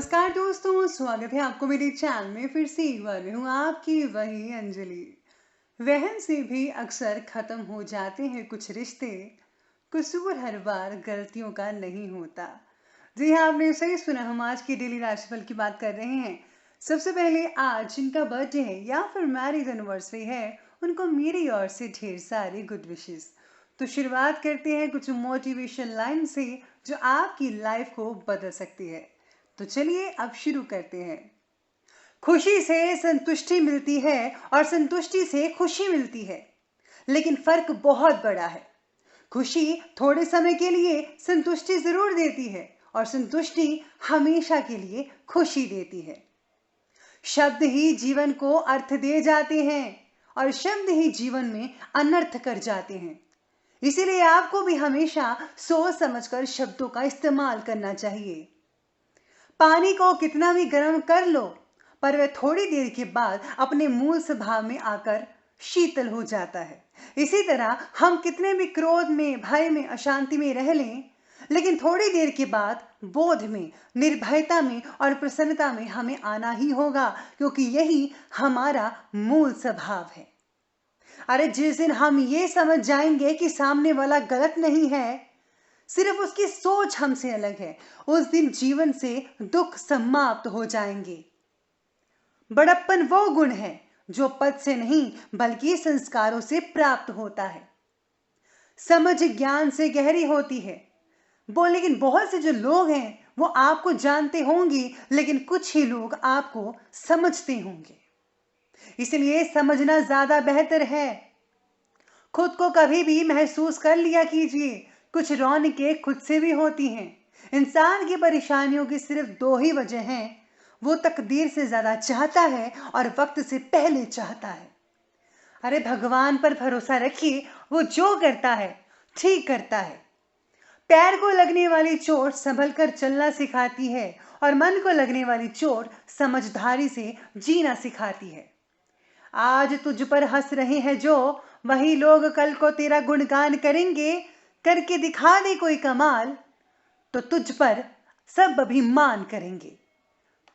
नमस्कार दोस्तों, स्वागत है आपको मेरे चैनल में। फिर से एक बार मैं हूँ आपकी वही अंजलि। वहन से भी अक्सर खत्म हो जाते हैं कुछ रिश्ते, कसूर हर बार गलतियों का नहीं होता। जी हाँ, आपने सही सुना। हम आज की डेली राशिफल की बात कर रहे हैं। सबसे पहले आज जिनका बर्थडे है या फिर मैरिज एनिवर्सरी है, उनको मेरी ओर से ढेर सारी गुड विशेस। तो शुरुआत करते हैं कुछ मोटिवेशन लाइन से जो आपकी लाइफ को बदल सकती है। तो चलिए अब शुरू करते हैं। खुशी से संतुष्टि मिलती है और संतुष्टि से खुशी मिलती है, लेकिन फर्क बहुत बड़ा है। खुशी थोड़े समय के लिए संतुष्टि जरूर देती है और संतुष्टि हमेशा के लिए खुशी देती है। शब्द ही जीवन को अर्थ दे जाते हैं और शब्द ही जीवन में अनर्थ कर जाते हैं। इसीलिए आपको भी हमेशा सोच समझकर शब्दों का इस्तेमाल करना चाहिए। पानी को कितना भी गर्म कर लो, पर वह थोड़ी देर के बाद अपने मूल स्वभाव में आकर शीतल हो जाता है। इसी तरह हम कितने भी क्रोध में, भय में, अशांति में रह लें, लेकिन थोड़ी देर के बाद बोध में, निर्भयता में और प्रसन्नता में हमें आना ही होगा, क्योंकि यही हमारा मूल स्वभाव है। अरे जिस दिन हम ये समझ जाएंगे कि सामने वाला गलत नहीं है, सिर्फ उसकी सोच हमसे अलग है, उस दिन जीवन से दुख समाप्त हो जाएंगे। बड़प्पन वो गुण है जो पद से नहीं बल्कि संस्कारों से प्राप्त होता है। समझ ज्ञान से गहरी होती है। लेकिन बहुत से जो लोग हैं वो आपको जानते होंगे, लेकिन कुछ ही लोग आपको समझते होंगे। इसलिए समझना ज्यादा बेहतर है। खुद को कभी भी महसूस कर लिया कीजिए। कुछ रौनकें खुद से भी होती हैं। इंसान की परेशानियों की सिर्फ दो ही वजह हैं। वो तकदीर से ज्यादा चाहता है और वक्त से पहले चाहता है। अरे भगवान पर भरोसा रखिए, वो जो करता है ठीक करता है। पैर को लगने वाली चोट संभल कर चलना सिखाती है और मन को लगने वाली चोट समझदारी से जीना सिखाती है। आज तुझ पर हंस रहे हैं जो, वही लोग कल को तेरा गुणगान करेंगे। करके दिखा दे कोई कमाल, तो तुझ पर सब अभिमान करेंगे।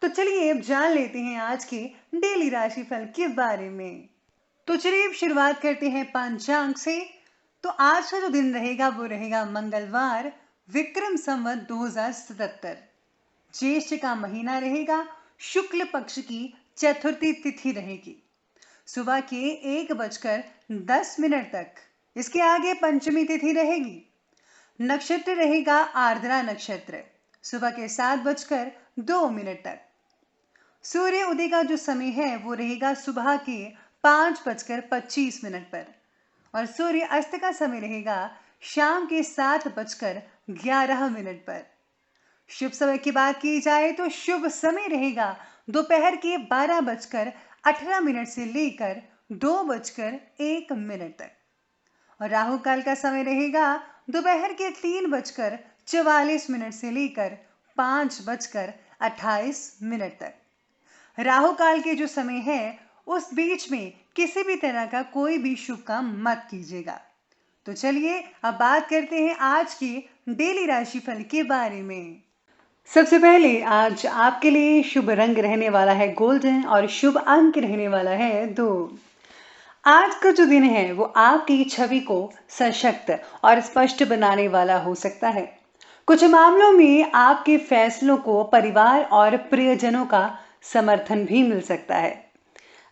तो चलिए अब जान लेते हैं आज के डेली राशिफल के बारे में। तो चलिए अब शुरुआत करते हैं पंचांग से। तो आज का जो दिन रहेगा वो रहेगा मंगलवार, विक्रम संवत 2077। ज्येष्ठ का महीना रहेगा, शुक्ल पक्ष की चतुर्थी तिथि रहेगी, सुबह के 1:10 तक। इसके आगे पंचमी तिथि रहेगी। नक्षत्र रहेगा आर्द्रा नक्षत्र, सुबह के 7:02 तक। सूर्य उदय का जो समय है वो रहेगा सुबह के 5:25 पर और सूर्य अस्त का समय रहेगा शाम के 7:11 पर। शुभ समय की बात की जाए तो शुभ समय रहेगा दोपहर के 12:18 से लेकर 2:01 तक और राहु काल का समय रहेगा दोपहर के 3:44 से लेकर 5:28 तक। राहु काल के जो समय है उस बीच में किसी भी तरह का कोई भी शुभ काम मत कीजिएगा। तो चलिए अब बात करते हैं आज की डेली राशिफल के बारे में। सबसे पहले आज आपके लिए शुभ रंग रहने वाला है गोल्डन और शुभ अंक रहने वाला है 2। आज का जो दिन है वो आपकी छवि को सशक्त और स्पष्ट बनाने वाला हो सकता है। कुछ मामलों में आपके फैसलों को परिवार और प्रियजनों का समर्थन भी मिल सकता है।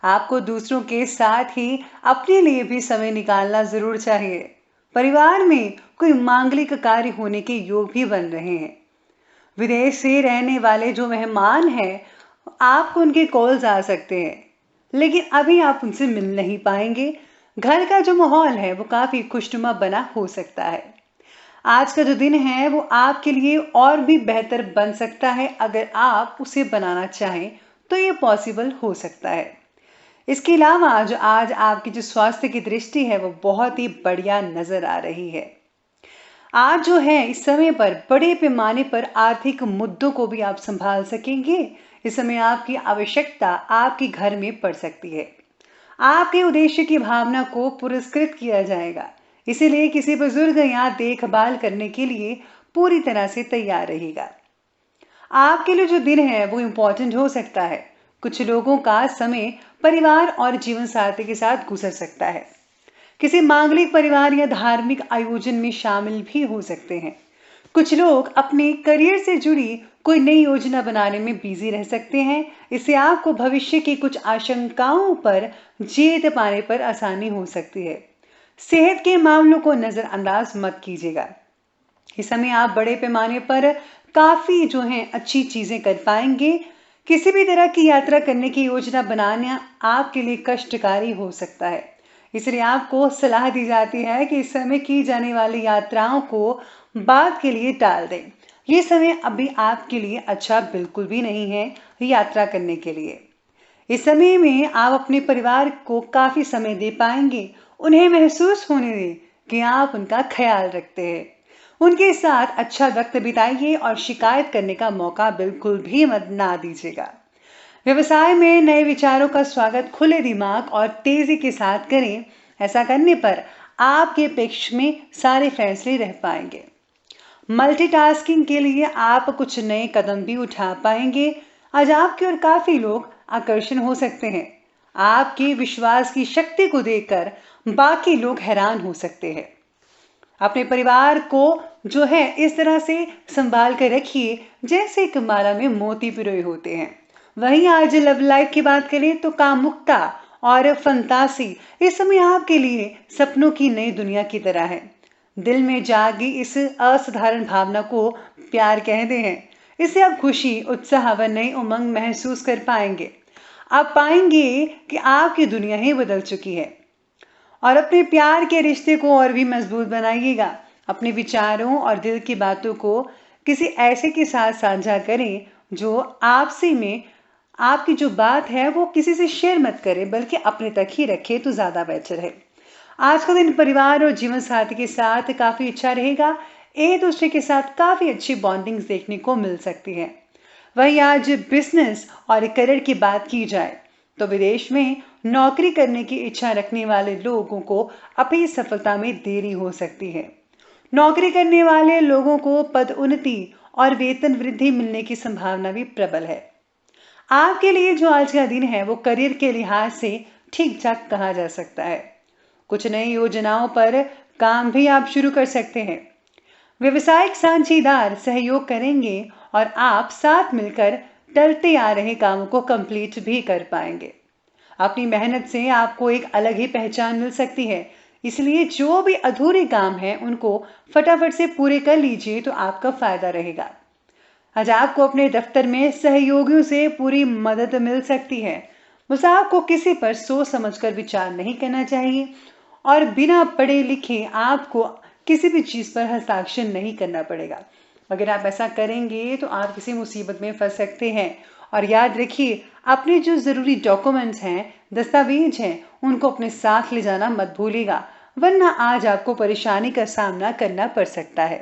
आपको दूसरों के साथ ही अपने लिए भी समय निकालना जरूर चाहिए। परिवार में कोई मांगलिक कार्य होने के योग भी बन रहे हैं। विदेश से रहने वाले जो मेहमान हैं, आपको उनके कॉल्स आ सकते हैं, लेकिन अभी आप उनसे मिल नहीं पाएंगे। घर का जो माहौल है वो काफी खुशनुमा बना हो सकता है। आज का जो दिन है वो आपके लिए और भी बेहतर बन सकता है। अगर आप उसे बनाना चाहें तो ये पॉसिबल हो सकता है। इसके अलावा आज आपकी जो स्वास्थ्य की दृष्टि है वो बहुत ही बढ़िया नजर आ रही है। आज जो है इस समय पर बड़े पैमाने पर आर्थिक मुद्दों को भी आप संभाल सकेंगे। इस समय आपकी आवश्यकता आपके घर में पड़ सकती है। आपके उद्देश्य की भावना को पुरस्कृत किया जाएगा, इसीलिए किसी बुजुर्ग या देखभाल करने के लिए पूरी तरह से तैयार रहेगा। आपके लिए जो दिन है वो इम्पोर्टेंट हो सकता है। कुछ लोगों का समय परिवार और जीवन साथी के साथ गुजर सकता है। किसी मांगलिक परिवार या धार्मिक आयोजन में शामिल भी हो सकते हैं। कुछ लोग अपने करियर से जुड़ी कोई नई योजना बनाने में बिजी रह सकते हैं। इससे आपको भविष्य की कुछ आशंकाओं पर जीत पाने पर आसानी हो सकती है। सेहत के मामलों को नजरअंदाज मत कीजिएगा। इस समय आप बड़े पैमाने पर काफी जो है अच्छी चीजें कर पाएंगे। किसी भी तरह की यात्रा करने की योजना बनाना आपके लिए कष्टकारी हो सकता है। इसलिए आपको सलाह दी जाती है कि इस समय की जाने वाली यात्राओं को बाद के लिए टाल दें। ये समय अभी आपके लिए अच्छा बिल्कुल भी नहीं है यात्रा करने के लिए। इस समय में आप अपने परिवार को काफी समय दे पाएंगे। उन्हें महसूस होने दें कि आप उनका ख्याल रखते हैं। उनके साथ अच्छा वक्त बिताइए और शिकायत करने का मौका बिल्कुल भी मत ना दीजिएगा। व्यवसाय में नए विचारों का स्वागत खुले दिमाग और तेजी के साथ करें। ऐसा करने पर आपके पक्ष में सारे फैसले रह पाएंगे। मल्टीटास्किंग के लिए आप कुछ नए कदम भी उठा पाएंगे। आज आपकी ओर काफी लोग आकर्षण हो सकते हैं। आपके विश्वास की शक्ति को देखकर बाकी लोग हैरान हो सकते हैं। अपने परिवार को जो है इस तरह से संभाल कर रखिए जैसे एक माला में मोती पिरोए होते हैं। वहीं आज लव लाइफ की बात करें तो कामुकता और फंतासी इस समय आपके लिए सपनों की नई दुनिया की तरह है। दिल में जागी इस असाधारण भावना को प्यार कहते हैं। इससे आप खुशी, उत्साह व नई उमंग महसूस कर पाएंगे। आप पाएंगे कि आपकी दुनिया ही बदल चुकी है। और अपने प्यार के रिश्ते को और भी मजबूत बनाइएगा। अपने विचारों और दिल की बातों को किसी ऐसे के साथ साझा करें जो आपसे में आपकी जो बात है वो किसी से शेयर मत करें, बल्कि अपने तक ही रखें तो ज्यादा बेहतर है। आज का दिन परिवार और जीवन साथी के साथ काफी अच्छा रहेगा। एक दूसरे के साथ काफी अच्छी बॉन्डिंग्स देखने को मिल सकती है। वहीं आज बिजनेस और करियर की बात की जाए तो विदेश में नौकरी करने की इच्छा रखने वाले लोगों को अपनी सफलता में देरी हो सकती है। नौकरी करने वाले लोगों को पदोन्नति और वेतन वृद्धि मिलने की संभावना भी प्रबल है। आपके लिए जो आज का दिन है वो करियर के लिहाज से ठीक ठाक कहा जा सकता है। कुछ नई योजनाओं पर काम भी आप शुरू कर सकते हैं। व्यवसायिक साझेदार सहयोग करेंगे और आप साथ मिलकर टलते आ रहे कामों को कंप्लीट भी कर पाएंगे। अपनी मेहनत से आपको एक अलग ही पहचान मिल सकती है। इसलिए जो भी अधूरे काम हैं उनको फटाफट से पूरे कर लीजिए तो आपका फायदा रहेगा। आज आपको अपने दफ्तर में सहयोगियों से पूरी मदद मिल सकती है। बस आपको किसी पर सोच समझकर विचार नहीं करना चाहिए और बिना पढ़े लिखे आपको किसी भी चीज पर हस्ताक्षर नहीं करना पड़ेगा। अगर आप ऐसा करेंगे तो आप किसी मुसीबत में फंस सकते हैं। और याद रखिए, अपने जो जरूरी डॉक्यूमेंट्स हैं, दस्तावेज हैं, उनको अपने साथ ले जाना मत भूलिएगा, वरना आज आपको परेशानी का सामना करना पड़ सकता है।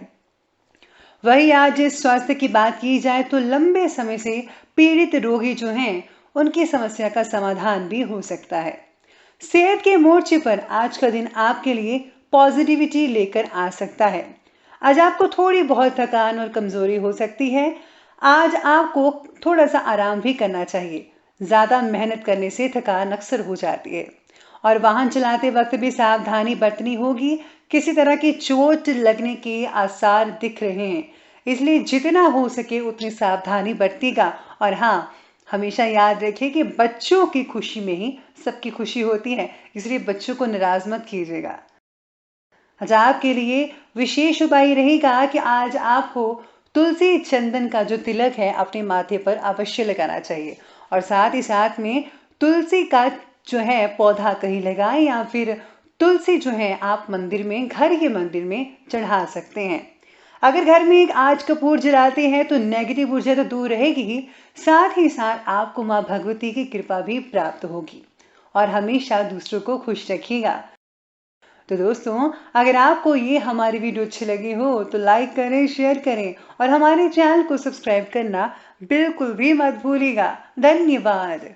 वही आज स्वास्थ्य की बात की जाए तो लंबे समय से पीड़ित रोगी जो हैं उनकी समस्या का समाधान भी हो सकता है। सेहत के मोर्चे पर आज का दिन आपके लिए पॉजिटिविटी लेकर आ सकता है। आज आपको थोड़ी बहुत थकान और कमजोरी हो सकती है। आज आपको थोड़ा सा आराम भी करना चाहिए। ज्यादा मेहनत करने से थकान अक्सर हो जाती है। और वाहन चलाते वक्त भी सावधानी बरतनी होगी। किसी तरह की चोट लगने के आसार दिख रहे हैं, इसलिए जितना हो सके उतनी सावधानी बरतिएगा। और हाँ, हमेशा याद रखिए कि बच्चों की खुशी में ही सबकी खुशी होती है, इसलिए बच्चों को नाराज मत कीजिएगा। आज आपके लिए विशेष उपाय रहेगा कि आज आपको तुलसी चंदन का जो तिलक है अपने माथे पर अवश्य लगाना चाहिए। और साथ ही साथ में तुलसी का जो है पौधा कहीं लगाएं या फिर तुलसी जो है आप मंदिर में, घर के मंदिर में चढ़ा सकते हैं। अगर घर में एक आज कपूर जलाते हैं तो नेगेटिव ऊर्जा तो दूर रहेगी ही, साथ ही साथ आपको माँ भगवती की कृपा भी प्राप्त होगी। और हमेशा दूसरों को खुश रखिएगा। तो दोस्तों, अगर आपको ये हमारी वीडियो अच्छी लगी हो तो लाइक करें, शेयर करें और हमारे चैनल को सब्सक्राइब करना बिल्कुल भी मत भूलिएगा। धन्यवाद।